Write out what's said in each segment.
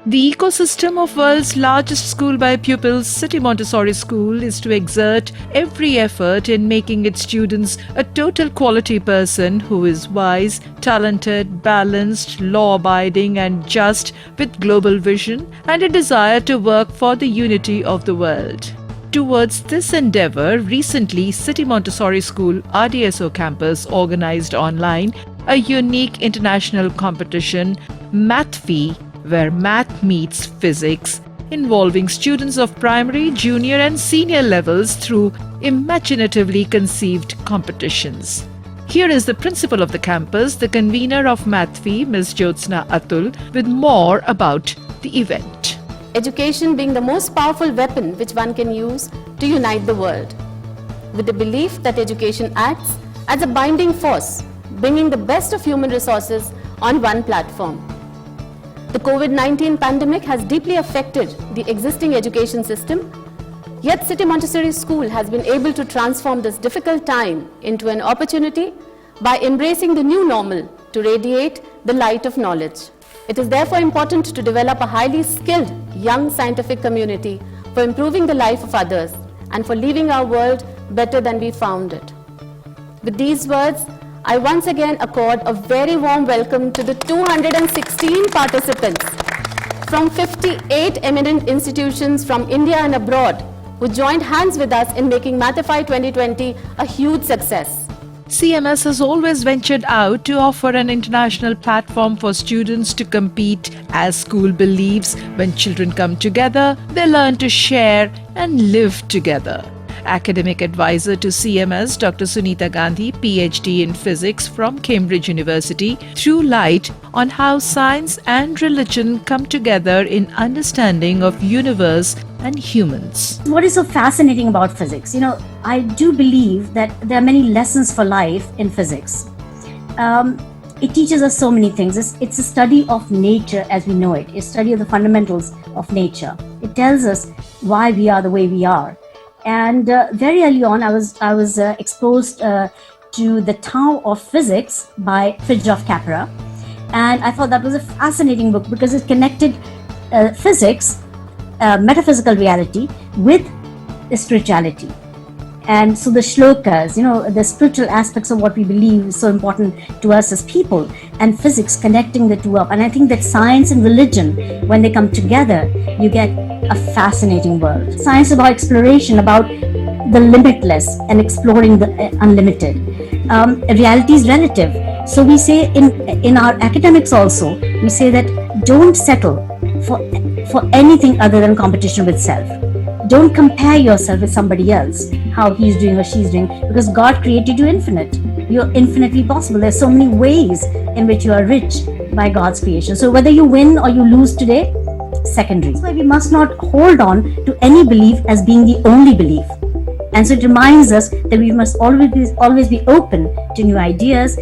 The ecosystem of world's largest school by pupils, City Montessori School, is to exert every effort in making its students a total quality person who is wise, talented, balanced, law-abiding and just, with global vision and a desire to work for the unity of the world. Towards this endeavor, recently City Montessori School RDSO campus organized online a unique international competition, MathPhi, where math meets physics, involving students of primary, junior and senior levels through imaginatively conceived competitions. Here is the principal of the campus, the convener of MathPhi, Ms. Jyotsna Atul, with more about the event. Education being the most powerful weapon which one can use to unite the world, with the belief that education acts as a binding force, bringing the best of human resources on one platform. The COVID-19 pandemic has deeply affected the existing education system, yet City Montessori School has been able to transform this difficult time into an opportunity by embracing the new normal to radiate the light of knowledge. It is therefore important to develop a highly skilled young scientific community for improving the life of others and for leaving our world better than we found it. With these words, I once again accord a very warm welcome to the 216 participants from 58 eminent institutions from India and abroad who joined hands with us in making MathPhi 2020 a huge success. CMS has always ventured out to offer an international platform for students to compete. As school believes, when children come together, they learn to share and live together. Academic advisor to CMS, Dr. Sunita Gandhi, PhD in physics from Cambridge University, threw light on how science and religion come together in understanding of universe and humans. What is so fascinating about physics? I do believe that there are many lessons for life in physics. It teaches us so many things. It's a study of nature as we know it. It's a study of the fundamentals of nature. It tells us why we are the way we are. And very early on, I was exposed to the Tao of Physics by Fritjof Capra, and I thought that was a fascinating book because it connected physics, metaphysical reality, with spirituality. And so the shlokas, the spiritual aspects of what we believe is so important to us as people, and physics connecting the two up. And I think that science and religion, when they come together, you get a fascinating world. Science is about exploration, about the limitless and exploring the unlimited. Reality is relative. So we say in our academics also, we say that don't settle for anything other than competition with self. Don't compare yourself with somebody else, how he's doing or she's doing, because God created you infinite. You're infinitely possible. There's so many ways in which you are rich by God's creation. So whether you win or you lose today, secondary. That's why we must not hold on to any belief as being the only belief. And so it reminds us that we must always be open to new ideas,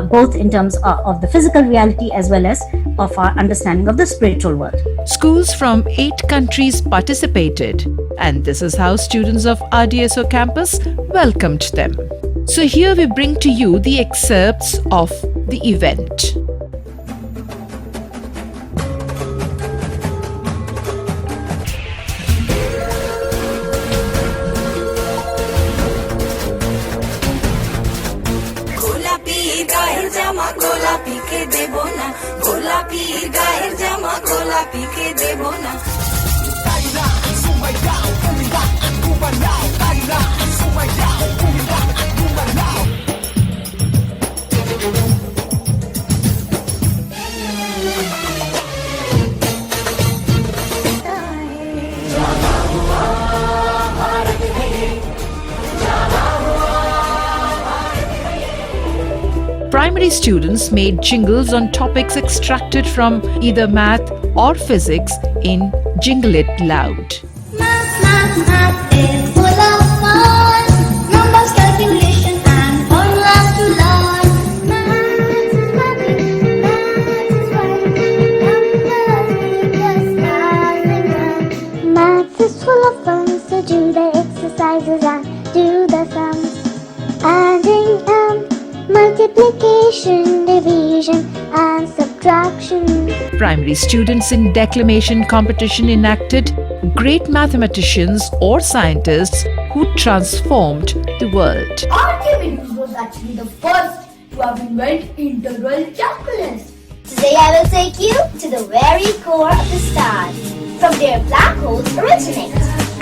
both in terms of the physical reality as well as of our understanding of the spiritual world. Schools from 8 countries participated, and this is how students of RDSO campus welcomed them. So here we bring to you the excerpts of the event. গোলাপি কে দেব না গোলাপি গায়ের জামা গোলাপি কে দেব না Primary students made jingles on topics extracted from either math or physics in Jingle It Loud. Math is full of fun. Numbers, calculation and formulas to learn. Math is funny, Math is full of fun, so do the exercises and do the sums. Adding multiplication, division and subtraction. Primary students in declamation competition enacted great mathematicians or scientists who transformed the world. Archimedes was actually the first to have invented integral calculus. Today I will take you to the very core of the stars, from where black holes originate,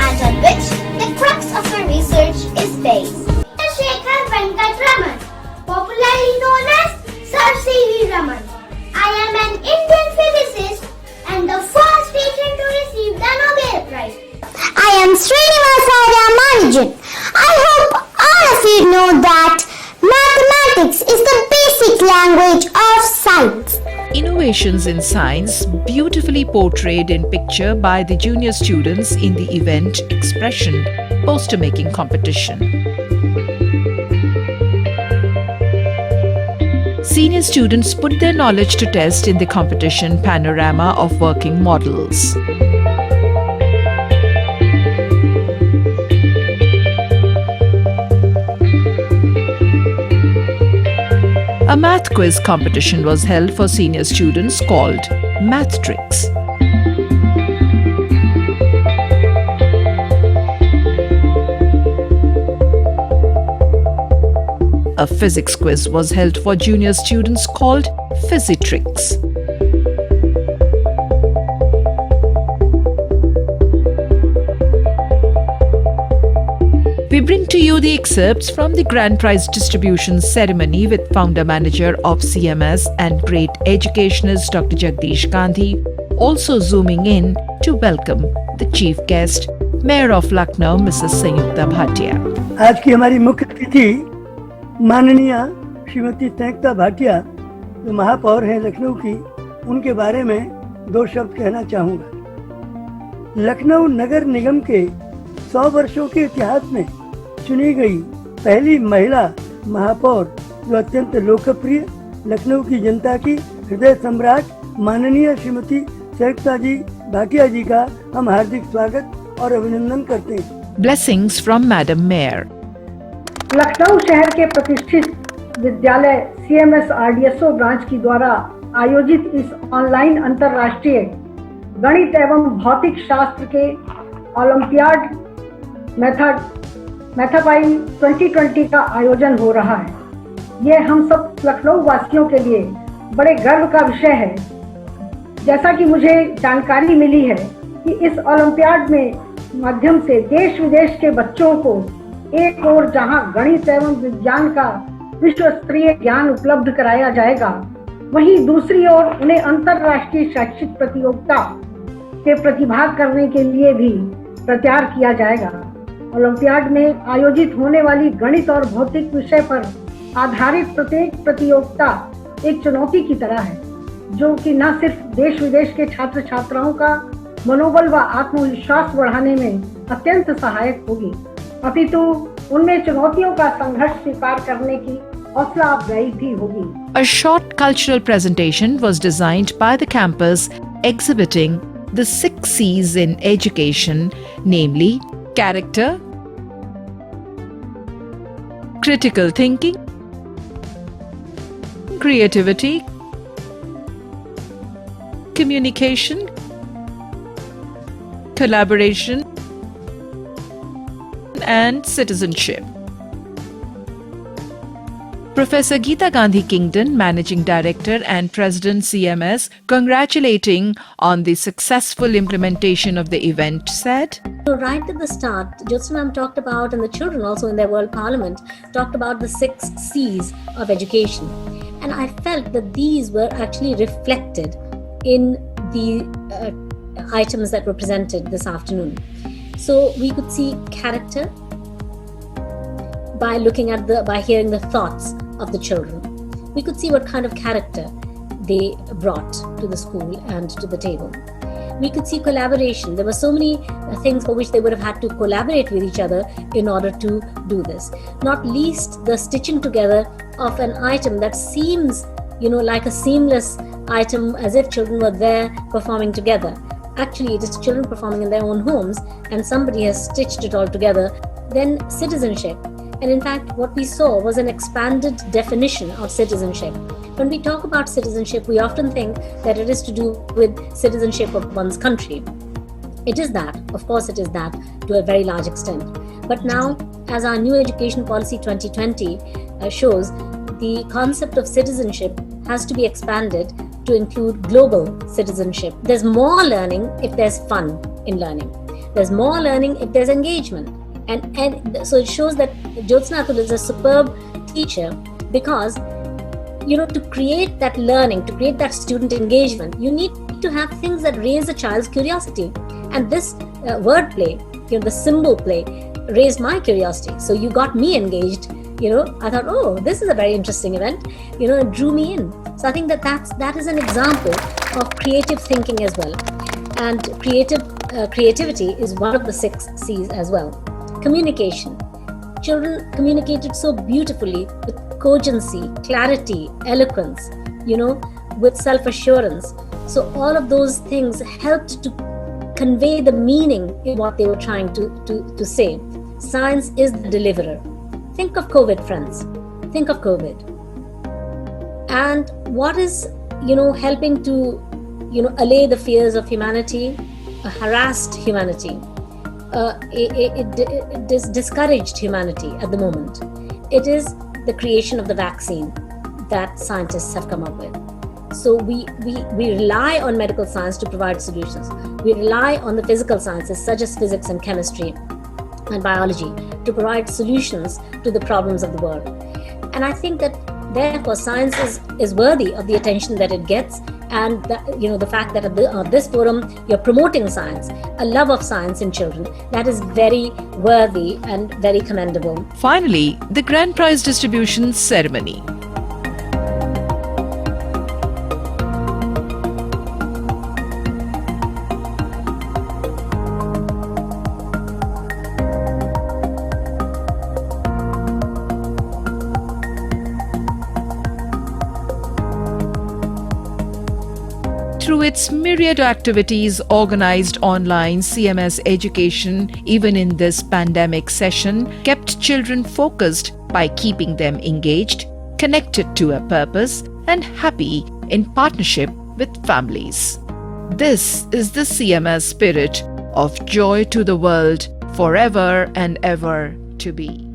and on which the crux of our research is based. Shekhar Venkatraman, popularly known as Sir C.V. Raman. I am an Indian physicist and the first Asian to receive the Nobel Prize. I am Srinivasarya Manijan. I hope all of you know that mathematics is the basic language of science. Innovations in science beautifully portrayed in picture by the junior students in the event expression poster making competition. Senior students put their knowledge to test in the competition panorama of working models. A math quiz competition was held for senior students called Math Tricks. A physics quiz was held for junior students called Physitrix. We bring to you the excerpts from the Grand Prize distribution ceremony with founder manager of CMS and great educationist Dr. Jagdish Gandhi, also zooming in to welcome the chief guest, Mayor of Lucknow, Mrs. Sanyukta Bhatia. आज की हमारी मुख्य अतिथि माननीय श्रीमती संयुक्ता भाटिया जो महापौर हैं लखनऊ की, उनके बारे में दो शब्द कहना चाहूँगा। लखनऊ नगर निगम के 100 वर्षों के इतिहास में चुनी गई पहली महिला महापौर जो अत्यंत लोकप्रिय लखनऊ की जनता की हृदय सम्राट माननीय श्रीमती संयुक्ता जी भाटिया जी का हम हार्दिक स्वागत और अभिनंदन करते हैं। Blessings from Madam Mayor. Lucknow शहर के प्रतिष्ठित विद्यालय CMS RDSO ब्रांच की द्वारा आयोजित इस ऑनलाइन अंतर्राष्ट्रीय गणित एवं भौतिक शास्त्र के ओलंपियाड मैथापाई 2020 का आयोजन हो रहा है। यह हम सब लखनऊ वासियों के लिए बड़े गर्व का विषय है। जैसा कि मुझे जानकारी मिली है कि इस ओलंपियाड में माध्यम से देश विदेश के बच्चों को एक ओर जहां गणित एवं विज्ञान का विश्व स्तरीय ज्ञान उपलब्ध कराया जाएगा, वहीं दूसरी ओर उन्हें अंतर्राष्ट्रीय शैक्षिक प्रतियोगिता के प्रतिभाग करने के लिए भी प्रचार किया जाएगा। ओलंपियाड में आयोजित होने वाली गणित और भौतिक विषय पर आधारित प्रत्येक प्रतियोगिता एक चुनौती की तरह है, जो कि न सिर्फ देश विदेश के छात्र छात्राओं का मनोबल व आत्मविश्वास बढ़ाने में अत्यंत सहायक होगी, अपितु उनमें चुनौतियों का संघर्ष स्वीकार करने की हौसला अफजाई भी होगी। A short cultural presentation was designed by the campus exhibiting the 6 C's in education, namely character, critical thinking, creativity, communication, collaboration, and citizenship. Professor Geeta Gandhi Kingdon, Managing Director and President CMS, congratulating on the successful implementation of the event, said, So right at the start, Jyotsna ma'am talked about, and the children also in their World Parliament, talked about the 6 C's of education. And I felt that these were actually reflected in the items that were presented this afternoon. So we could see character by hearing the thoughts of the children. We could see what kind of character they brought to the school and to the table. We could see collaboration. There were so many things for which they would have had to collaborate with each other in order to do this. Not least the stitching together of an item that seems, like a seamless item, as if children were there performing together. Actually, it is children performing in their own homes, and somebody has stitched it all together. Then citizenship. And in fact, what we saw was an expanded definition of citizenship. When we talk about citizenship, we often think that it is to do with citizenship of one's country. It is that, of course it is that, to a very large extent. But now, as our new Education Policy 2020 shows, the concept of citizenship has to be expanded to include global citizenship. There's more learning if there's fun in learning. There's more learning if there's engagement. And so it shows that Jyotsna Atul is a superb teacher because, to create that learning, to create that student engagement, you need to have things that raise a child's curiosity. And this wordplay, the symbol play, raised my curiosity. So you got me engaged. I thought, oh, this is a very interesting event. It drew me in. So I think that is an example of creative thinking as well. And creativity is one of the 6 C's as well. Communication. Children communicated so beautifully with cogency, clarity, eloquence, with self-assurance. So all of those things helped to convey the meaning in what they were trying to say. Science is the deliverer. Think of COVID, friends. Think of COVID. And what is, helping to, allay the fears of humanity, a harassed humanity, it discouraged humanity at the moment. It is the creation of the vaccine that scientists have come up with. So we rely on medical science to provide solutions. We rely on the physical sciences such as physics and chemistry and biology to provide solutions to the problems of the world. And I think that therefore science is worthy of the attention that it gets, and the fact that at this forum you're promoting science, a love of science in children, that is very worthy and very commendable. Finally, the grand prize distribution ceremony. Through its myriad activities organized online, CMS education, even in this pandemic session, kept children focused by keeping them engaged, connected to a purpose, and happy in partnership with families. This is the CMS spirit of joy to the world, forever and ever to be.